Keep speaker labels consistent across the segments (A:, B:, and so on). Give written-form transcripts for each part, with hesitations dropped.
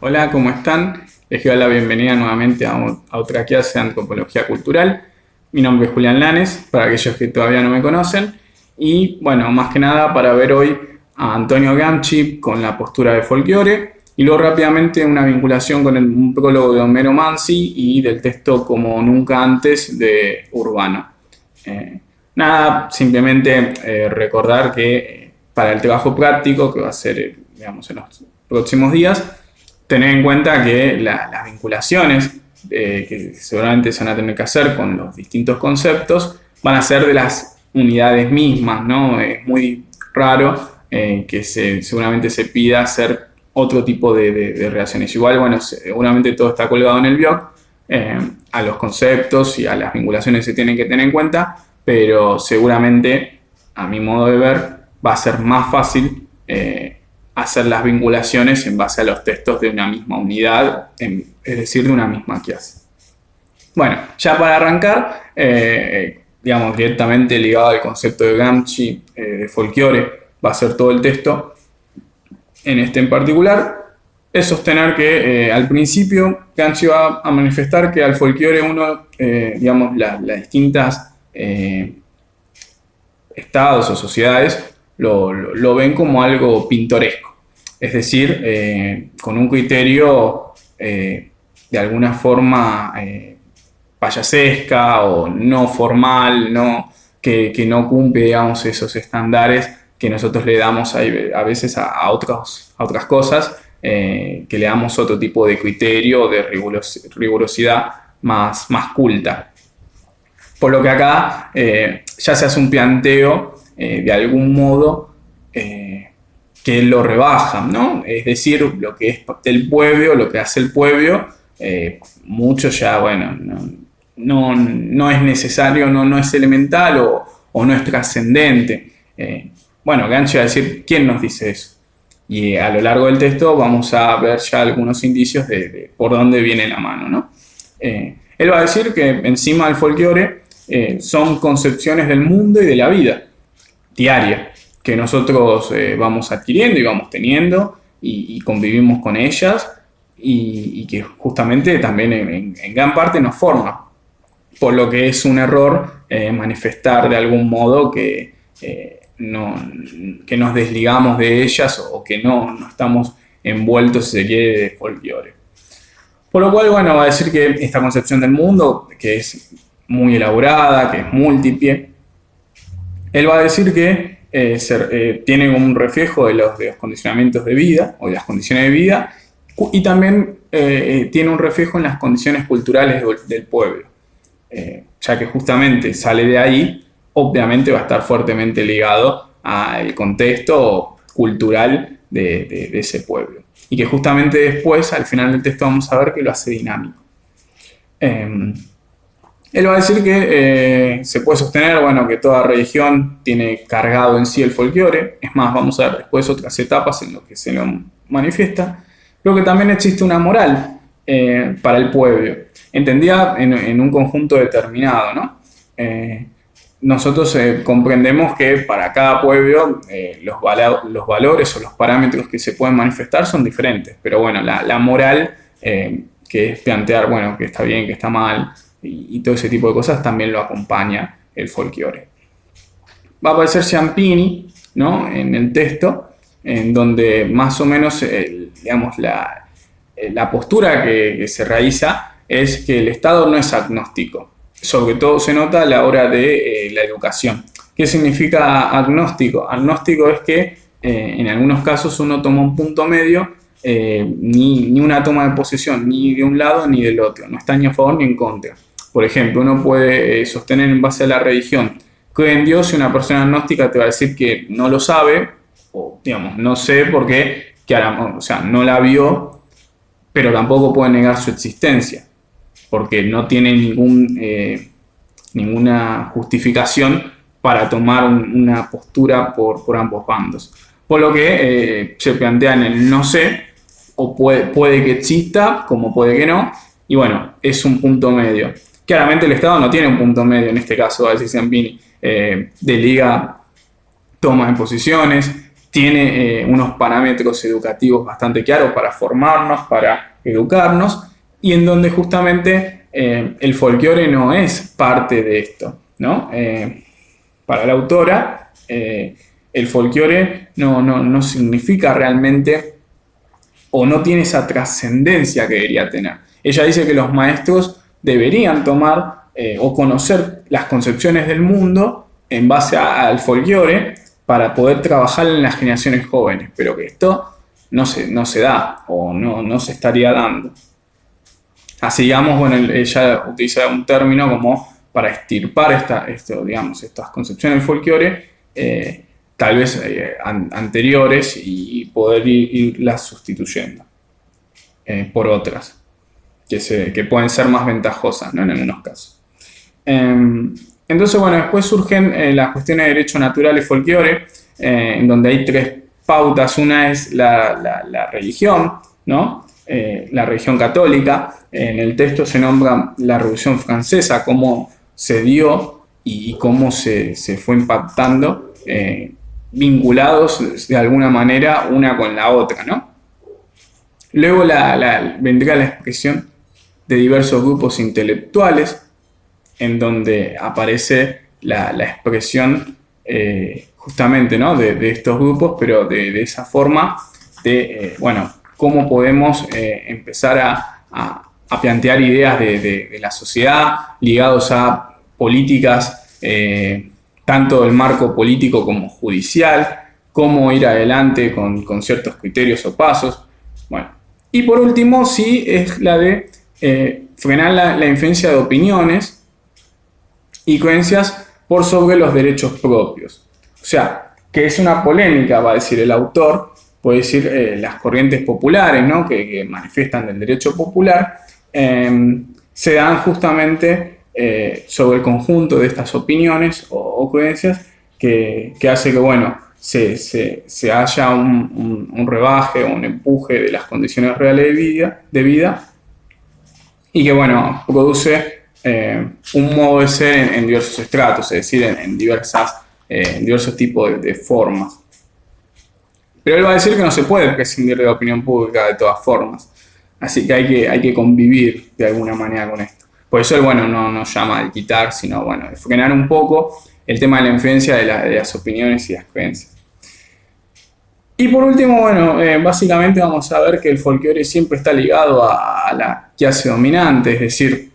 A: Hola, ¿cómo están? Les doy la bienvenida nuevamente a otra clase de antropología cultural. Mi nombre es Julián Lanes, para aquellos que todavía no me conocen. Y bueno, más que nada para ver hoy a Antonio Gramsci con la postura de Folklore y luego rápidamente una vinculación con un prólogo de Homero Manzi y del texto Como nunca antes de Urbano. Eh, Nada, simplemente recordar que para el trabajo práctico que va a ser, digamos, en los próximos días, tener en cuenta que las vinculaciones que seguramente se van a tener que hacer con los distintos conceptos van a ser de las unidades mismas, ¿no? Es muy raro que seguramente se pida hacer otro tipo de relaciones. Igual, bueno, seguramente todo está colgado en el blog, a los conceptos y a las vinculaciones se tienen que tener en cuenta, pero seguramente, a mi modo de ver, va a ser más fácil hacer las vinculaciones en base a los textos de una misma unidad, es decir, de una misma clase. Bueno, ya para arrancar, digamos, directamente ligado al concepto de Gramsci, de Folklore, va a ser todo el texto. En este en particular, es sostener que al principio Gramsci va a manifestar que al Folklore uno, digamos, las distintas estados o sociedades lo ven como algo pintoresco, es decir, con un criterio de alguna forma payasesca o no formal, que no cumple, digamos, esos estándares que nosotros le damos a veces a otras cosas, que le damos otro tipo de criterio, de rigurosidad más culta. Por lo que acá ya se hace un planteo de algún modo que lo rebaja, ¿no? Es decir, lo que es del pueblo, lo que hace el pueblo, mucho ya, bueno, no es necesario, no es elemental o no es trascendente. Bueno, Gramsci va a decir, ¿quién nos dice eso? Y a lo largo del texto vamos a ver ya algunos indicios de por dónde viene la mano, ¿no? Él va a decir que encima del folclore son concepciones del mundo y de la vida diaria que nosotros vamos adquiriendo y vamos teniendo y convivimos con ellas y que justamente también en gran parte nos forma. Por lo que es un error manifestar de algún modo que nos desligamos de ellas o que no estamos envueltos, si se quiere, de folclore. Por lo cual, bueno, va a decir que esta concepción del mundo, que es muy elaborada, que es múltiple, él va a decir que tiene un reflejo de los condicionamientos de vida o de las condiciones de vida y también tiene un reflejo en las condiciones culturales del pueblo, ya que justamente sale de ahí, obviamente va a estar fuertemente ligado al contexto cultural de ese pueblo y que justamente después, al final del texto, vamos a ver que lo hace dinámico. Él va a decir que se puede sostener, bueno, que toda religión tiene cargado en sí el folclore. Es más, vamos a ver después otras etapas en las que se lo manifiesta. Pero que también existe una moral para el pueblo, entendida en un conjunto determinado, ¿no? Nosotros comprendemos que para cada pueblo los valores o los parámetros que se pueden manifestar son diferentes. Pero bueno, la moral, que es plantear, bueno, que está bien, que está mal, y todo ese tipo de cosas también lo acompaña el folclore. Va a aparecer Ciampini, ¿no?, en el texto, en donde más o menos digamos, la postura que se realiza es que el Estado no es agnóstico. Sobre todo se nota a la hora de la educación. ¿Qué significa agnóstico? Agnóstico es que en algunos casos uno toma un punto medio, ni una toma de posesión ni de un lado ni del otro, no está ni a favor ni en contra. Por ejemplo, uno puede sostener en base a la religión, cree en Dios, y una persona agnóstica te va a decir que no lo sabe, o digamos, no sé por qué, o sea, no la vio, pero tampoco puede negar su existencia, porque no tiene ninguna justificación para tomar una postura por ambos bandos. Por lo que se plantea en el no sé, o puede que exista, como puede que no, y bueno, es un punto medio. Claramente el Estado no tiene un punto medio en este caso, va a decir Ciampini, deliga toma de posiciones, tiene unos parámetros educativos bastante claros para formarnos, para educarnos, y en donde justamente el folclore no es parte de esto, ¿no? Para la autora, el folclore no significa realmente o no tiene esa trascendencia que debería tener. Ella dice que los maestros deberían tomar o conocer las concepciones del mundo en base al folclore para poder trabajar en las generaciones jóvenes, pero que esto no se da o no se estaría dando. Así, digamos, bueno, ella utiliza un término como para extirpar estas concepciones del folclore, tal vez anteriores, y poder irlas sustituyendo por otras que pueden ser más ventajosas, ¿no? En algunos casos. Entonces, bueno, después surgen las cuestiones de derecho natural y folclore, en donde hay tres pautas. Una es la religión, ¿no? La religión católica. En el texto se nombra la Revolución Francesa, cómo se dio y cómo se fue impactando, vinculados de alguna manera una con la otra, ¿no? Luego vendrá la expresión de diversos grupos intelectuales, en donde aparece la expresión justamente, ¿no? de estos grupos, pero de esa forma de, cómo podemos empezar a plantear ideas de la sociedad ligados a políticas, tanto del marco político como judicial, cómo ir adelante con ciertos criterios o pasos. Bueno, y por último, sí, es la de frenar la influencia de opiniones y creencias por sobre los derechos propios. O sea, que es una polémica, va a decir el autor, puede decir las corrientes populares, ¿no? que manifiestan el derecho popular, se dan justamente sobre el conjunto de estas opiniones o creencias que hace que, bueno, se haya un rebaje o un empuje de las condiciones reales de vida y que, bueno, produce un modo de ser en diversos estratos, es decir, en diversos tipos de formas. Pero él va a decir que no se puede prescindir de la opinión pública de todas formas, así que hay que convivir de alguna manera con esto. Por eso él, bueno, no llama al quitar, sino, bueno, de frenar un poco el tema de la influencia de las opiniones y las creencias. Y por último, bueno, básicamente vamos a ver que el folclore siempre está ligado a la clase dominante, es decir,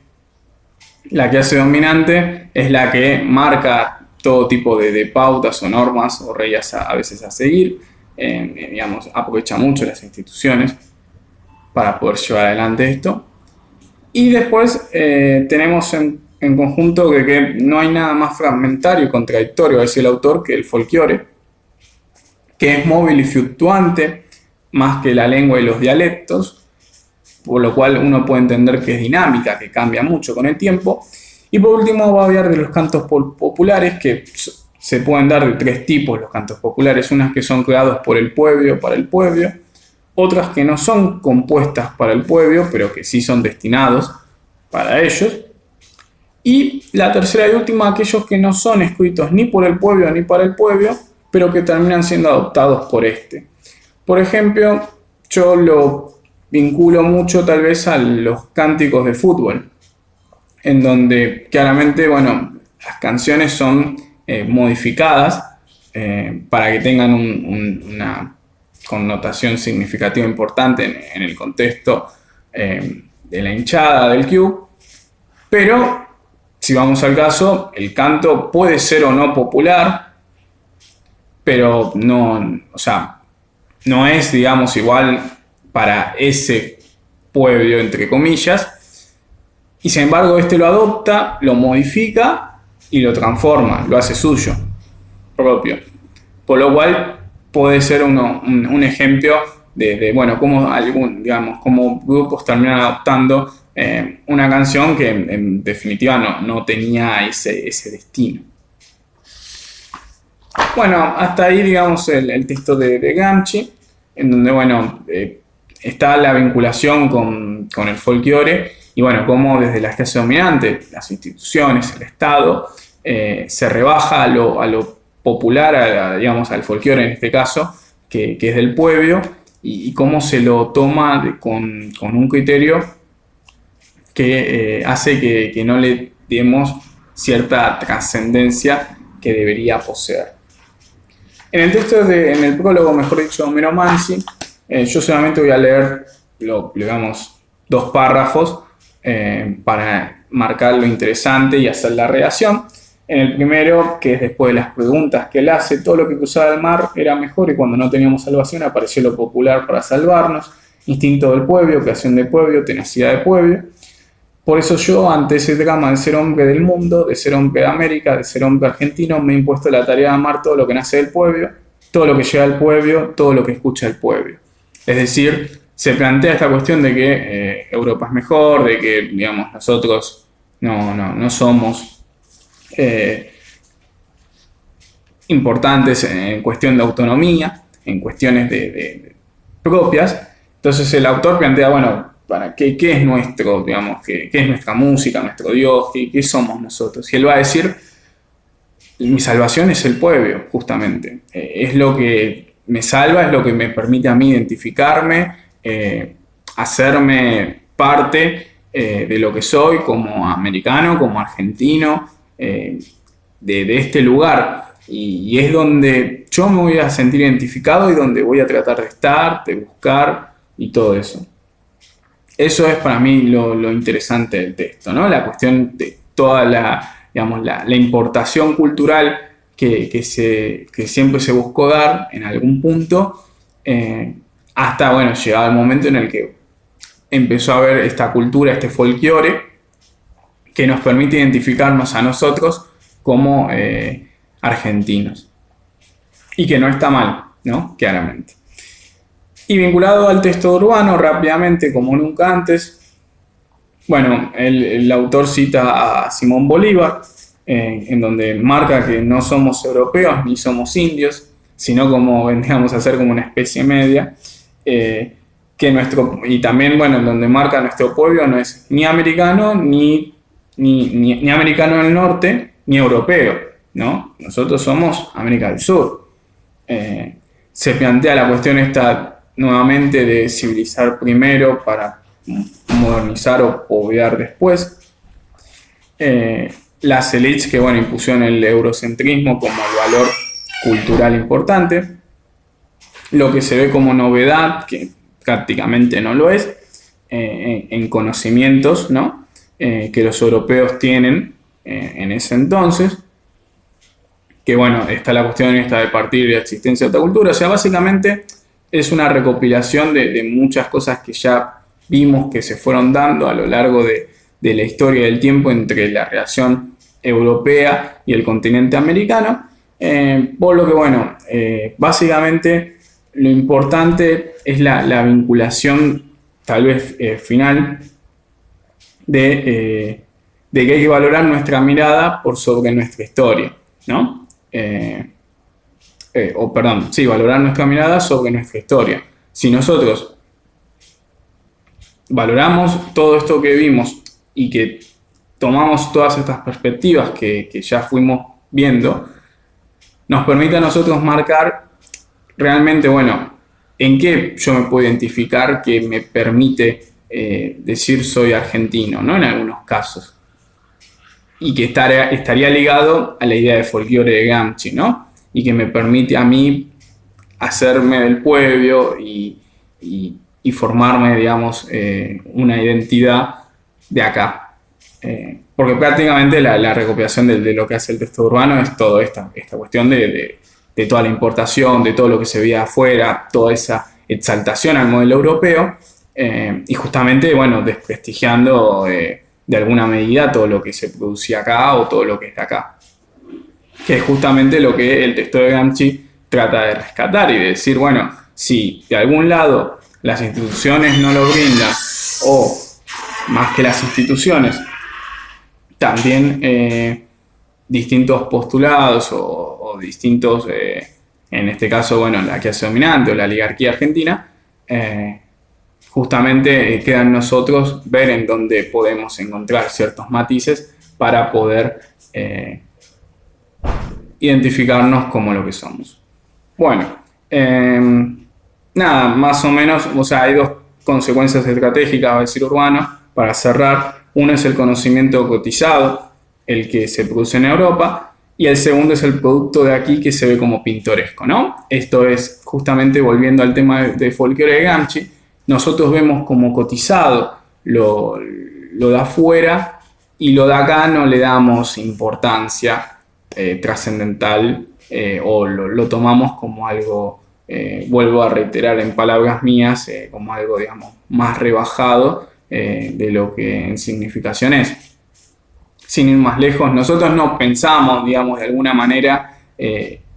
A: la clase dominante es la que marca todo tipo de pautas o normas o reglas a veces a seguir, digamos, aprovecha mucho las instituciones para poder llevar adelante esto. Y después tenemos en conjunto que no hay nada más fragmentario y contradictorio, va a decir el autor, que el folclore, que es móvil y fluctuante más que la lengua y los dialectos, por lo cual uno puede entender que es dinámica, que cambia mucho con el tiempo. Y por último va a hablar de los cantos populares, que se pueden dar de tres tipos los cantos populares, unas que son creados por el pueblo, para el pueblo, otras que no son compuestas para el pueblo, pero que sí son destinados para ellos, y la tercera y última, aquellos que no son escritos ni por el pueblo ni para el pueblo, pero que terminan siendo adoptados por este. Por ejemplo, yo lo vinculo mucho tal vez a los cánticos de fútbol, en donde claramente, bueno, las canciones son modificadas para que tengan una connotación significativa importante en el contexto de la hinchada del club, pero si vamos al caso, el canto puede ser o no popular, pero no, o sea, no es, digamos, igual para ese pueblo, entre comillas, y sin embargo este lo adopta, lo modifica y lo transforma, lo hace suyo, propio. Por lo cual puede ser un ejemplo de bueno, cómo grupos terminan adoptando una canción que en definitiva no tenía ese destino. Bueno, hasta ahí, digamos, el texto de Gramsci, en donde, bueno, está la vinculación con el folclore y, bueno, cómo desde las clases dominantes, las instituciones, el Estado, se rebaja a lo popular, digamos, al folclore en este caso, que es del pueblo y cómo se lo toma con un criterio que hace que no le demos cierta trascendencia que debería poseer. En el texto, en el prólogo, mejor dicho, de Homero Mansi, yo solamente voy a leer, digamos, 2 párrafos para marcar lo interesante y hacer la relación. En el primero, que es después de las preguntas que él hace, todo lo que cruzaba el mar era mejor y cuando no teníamos salvación apareció lo popular para salvarnos, instinto del pueblo, creación del pueblo, tenacidad del pueblo. Por eso yo, ante ese drama de ser hombre del mundo, de ser hombre de América, de ser hombre argentino, me he impuesto la tarea de amar todo lo que nace del pueblo, todo lo que llega al pueblo, todo lo que escucha el pueblo. Es decir, se plantea esta cuestión de que Europa es mejor, de que, digamos, nosotros no somos importantes en cuestión de autonomía, en cuestiones de propias. Entonces el autor plantea, bueno, ¿qué es nuestro, digamos, qué es nuestra música, nuestro Dios, qué somos nosotros? Y él va a decir, mi salvación es el pueblo, justamente. Es lo que me salva, es lo que me permite a mí identificarme, hacerme parte de lo que soy como americano, como argentino, de este lugar. Y es donde yo me voy a sentir identificado y donde voy a tratar de estar, de buscar y todo eso. Eso es para mí lo interesante del texto, ¿no? La cuestión de toda la importación cultural que siempre se buscó dar en algún punto, hasta, bueno, llegaba el momento en el que empezó a haber esta cultura, este folclore, que nos permite identificarnos a nosotros como argentinos. Y que no está mal, ¿no? Claramente. Y vinculado al texto urbano, rápidamente, como nunca antes, bueno, el autor cita a Simón Bolívar, en donde marca que no somos europeos ni somos indios, sino como vendríamos a ser como una especie media, y también, bueno, en donde marca nuestro pueblo no es ni americano, ni americano del norte, ni europeo, ¿no? Nosotros somos América del Sur. Se plantea la cuestión esta nuevamente de civilizar primero para modernizar o poblar después. Las élites que, bueno, impusieron el eurocentrismo como el valor cultural importante. Lo que se ve como novedad, que prácticamente no lo es, en conocimientos, ¿no? Que los europeos tienen en ese entonces. Que, bueno, está la cuestión esta de partir de la existencia de otra cultura. O sea, básicamente es una recopilación de muchas cosas que ya vimos que se fueron dando a lo largo de la historia del tiempo entre la relación europea y el continente americano. Por lo que, bueno, básicamente lo importante es la vinculación, tal vez final, de que hay que valorar nuestra mirada por sobre nuestra historia, ¿no? Valorar nuestra mirada sobre nuestra historia. Si nosotros valoramos todo esto que vimos y que tomamos todas estas perspectivas que ya fuimos viendo, nos permite a nosotros marcar realmente, bueno, en qué yo me puedo identificar que me permite decir soy argentino, ¿no? En algunos casos. Y que estaría ligado a la idea de folclore de Gramsci, ¿no? Y que me permite a mí hacerme del pueblo y formarme, digamos, una identidad de acá. Porque prácticamente la recopilación de lo que hace el texto urbano es toda esta cuestión de toda la importación, de todo lo que se veía afuera, toda esa exaltación al modelo europeo, y justamente, bueno, desprestigiando de alguna medida todo lo que se producía acá o todo lo que está acá. Que es justamente lo que el texto de Gramsci trata de rescatar y de decir, bueno, si de algún lado las instituciones no lo brindan, o más que las instituciones, también distintos postulados o distintos, en este caso, bueno, la clase dominante o la oligarquía argentina, justamente queda en nosotros ver en dónde podemos encontrar ciertos matices para poder identificarnos como lo que somos. Bueno, Nada, más o menos, o sea, hay dos consecuencias estratégicas, va a decir Urbano, para cerrar. Uno es el conocimiento cotizado, el que se produce en Europa, y el segundo es el producto de aquí que se ve como pintoresco, ¿no? Esto es justamente volviendo al tema de folclore de Gramsci, nosotros vemos como cotizado lo de afuera y lo de acá no le damos importancia trascendental o lo tomamos como algo, vuelvo a reiterar en palabras mías, como algo, digamos, más rebajado de lo que en significación es. Sin ir más lejos, nosotros no pensamos, digamos, de alguna manera,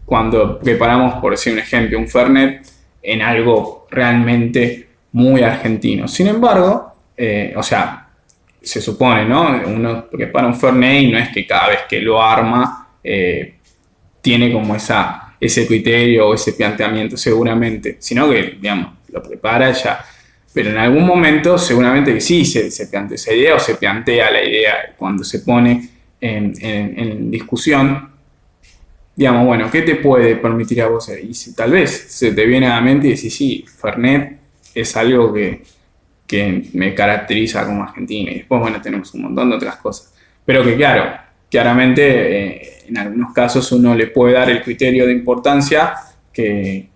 A: cuando preparamos, por decir un ejemplo, un Fernet, en algo realmente muy argentino. Sin embargo, o sea, se supone, ¿no? Uno prepara un Fernet y no es que cada vez que lo arma tiene como ese criterio o ese planteamiento seguramente, sino que, digamos, lo prepara ya. Pero en algún momento seguramente que sí se plantea esa idea o se plantea la idea cuando se pone en discusión, digamos, bueno, ¿qué te puede permitir a vos? Y si tal vez se te viene a la mente y decís, sí, Fernet es algo que me caracteriza como argentino. Y después, bueno, tenemos un montón de otras cosas. Pero que claro, claramente en algunos casos uno le puede dar el criterio de importancia que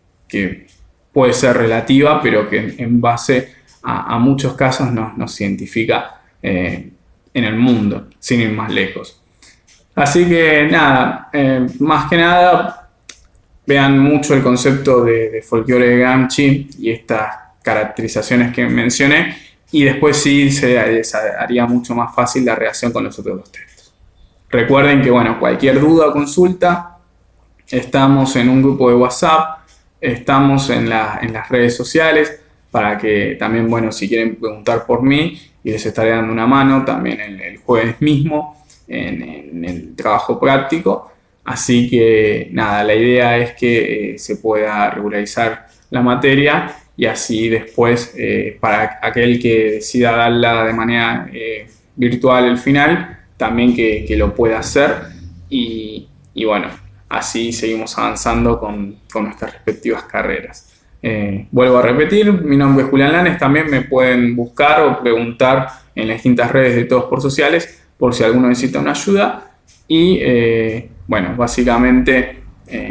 A: puede ser relativa, pero que en base a muchos casos nos identifica en el mundo, sin ir más lejos. Así que nada, más que nada, vean mucho el concepto de folclore de Gramsci y estas caracterizaciones que mencioné, y después sí se haría mucho más fácil la relación con los otros dos textos. Recuerden que, bueno, cualquier duda o consulta, estamos en un grupo de WhatsApp, estamos en las redes sociales, para que también, bueno, si quieren preguntar por mí, y les estaré dando una mano también el jueves mismo en el trabajo práctico. Así que nada, la idea es que se pueda regularizar la materia y así después, para aquel que decida darla de manera virtual el final, también que lo pueda hacer y bueno, así seguimos avanzando con nuestras respectivas carreras. Vuelvo a repetir, mi nombre es Julián Lanes, también me pueden buscar o preguntar en las distintas redes de Todos por Sociales por si alguno necesita una ayuda y bueno, básicamente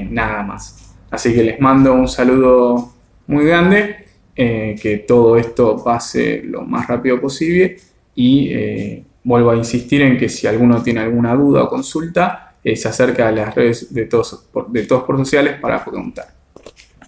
A: nada más. Así que les mando un saludo muy grande, que todo esto pase lo más rápido posible y vuelvo a insistir en que si alguno tiene alguna duda o consulta, se acerca a las redes de Todos por Sociales para preguntar.